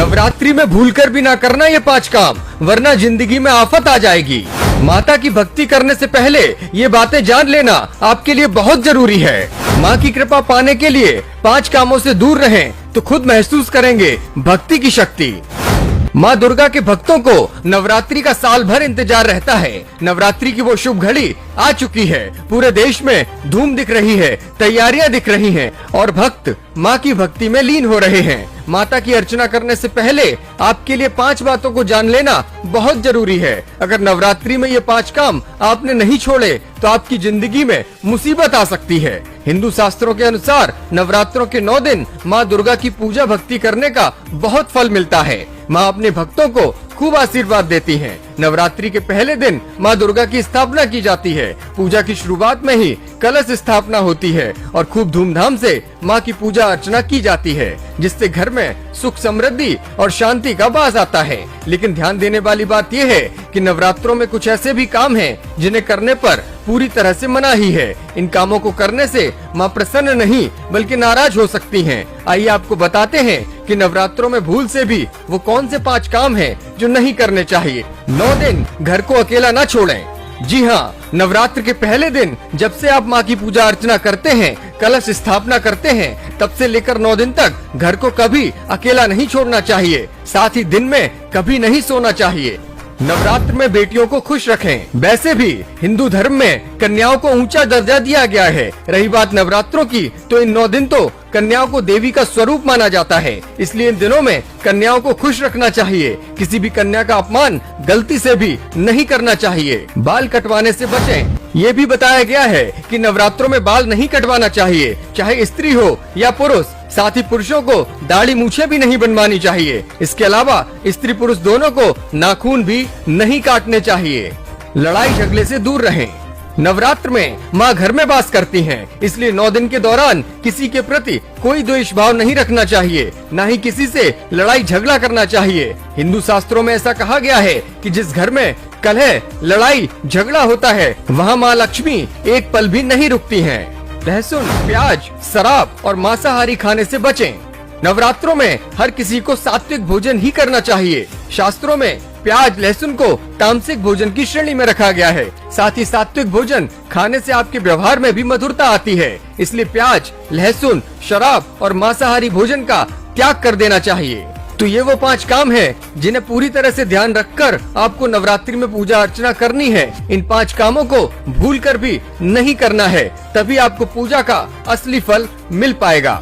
नवरात्रि में भूलकर भी ना करना ये 5 काम, वरना जिंदगी में आफत आ जाएगी। माता की भक्ति करने से पहले ये बातें जान लेना आपके लिए बहुत जरूरी है। माँ की कृपा पाने के लिए 5 कामों से दूर रहें तो खुद महसूस करेंगे भक्ति की शक्ति। माँ दुर्गा के भक्तों को नवरात्रि का साल भर इंतजार रहता है। नवरात्रि की वो शुभ घड़ी आ चुकी है। पूरे देश में धूम दिख रही है, तैयारियां दिख रही हैं और भक्त माँ की भक्ति में लीन हो रहे हैं। माता की अर्चना करने से पहले आपके लिए 5 बातों को जान लेना बहुत जरूरी है। अगर नवरात्रि में ये 5 काम आपने नहीं छोड़े तो आपकी जिंदगी में मुसीबत आ सकती है। हिंदू शास्त्रों के अनुसार नवरात्रों के 9 दिन माँ दुर्गा की पूजा भक्ति करने का बहुत फल मिलता है। माँ अपने भक्तों को खूब आशीर्वाद देती हैं। नवरात्रि के पहले दिन माँ दुर्गा की स्थापना की जाती है। पूजा की शुरुआत में ही कलश स्थापना होती है और खूब धूमधाम से माँ की पूजा अर्चना की जाती है, जिससे घर में सुख समृद्धि और शांति का वास आता है। लेकिन ध्यान देने वाली बात यह है कि नवरात्रों में कुछ ऐसे भी काम हैं जिन्हें करने पर पूरी तरह से मनाही है। इन कामों को करने से माँ प्रसन्न नहीं बल्कि नाराज हो सकती हैं। आइए आपको बताते हैं कि नवरात्रों में भूल से भी वो कौन से 5 काम हैं जो नहीं करने चाहिए। 9 दिन घर को अकेला न छोड़ें। जी हाँ, नवरात्र के पहले दिन जब से आप माँ की पूजा अर्चना करते हैं, कलश स्थापना करते हैं, तब से लेकर 9 दिन तक घर को कभी अकेला नहीं छोड़ना चाहिए। साथ ही दिन में कभी नहीं सोना चाहिए। नवरात्र में बेटियों को खुश रखें। वैसे भी हिंदू धर्म में कन्याओं को ऊंचा दर्जा दिया गया है। रही बात नवरात्रों की, तो इन 9 दिन तो कन्याओं को देवी का स्वरूप माना जाता है। इसलिए इन दिनों में कन्याओं को खुश रखना चाहिए। किसी भी कन्या का अपमान गलती से भी नहीं करना चाहिए। बाल कटवाने से बचें। ये भी बताया गया है कि नवरात्रों में बाल नहीं कटवाना चाहिए, चाहे स्त्री हो या पुरुष। साथ ही पुरुषों को दाढ़ी मूछे भी नहीं बनवानी चाहिए। इसके अलावा स्त्री पुरुष दोनों को नाखून भी नहीं काटने चाहिए। लड़ाई झगड़े से दूर रहें। नवरात्र में माँ घर में वास करती हैं, इसलिए 9 दिन के दौरान किसी के प्रति कोई द्वेष भाव नहीं रखना चाहिए, न ही किसी से लड़ाई झगड़ा करना चाहिए। हिंदू शास्त्रों में ऐसा कहा गया है कि जिस घर में कलह, लड़ाई झगड़ा होता है, वहाँ माँ लक्ष्मी एक पल भी नहीं रुकती हैं। लहसुन, प्याज, शराब और मांसाहारी खाने से बचें। नवरात्रों में हर किसी को सात्विक भोजन ही करना चाहिए। शास्त्रों में प्याज, लहसुन को तामसिक भोजन की श्रेणी में रखा गया है। साथ ही सात्विक भोजन खाने से आपके व्यवहार में भी मधुरता आती है। इसलिए प्याज, लहसुन, शराब और मांसाहारी भोजन का त्याग कर देना चाहिए। तो ये वो 5 काम हैं जिन्हें पूरी तरह से ध्यान रखकर आपको नवरात्रि में पूजा अर्चना करनी है। इन 5 कामों को भूलकर भी नहीं करना है, तभी आपको पूजा का असली फल मिल पाएगा।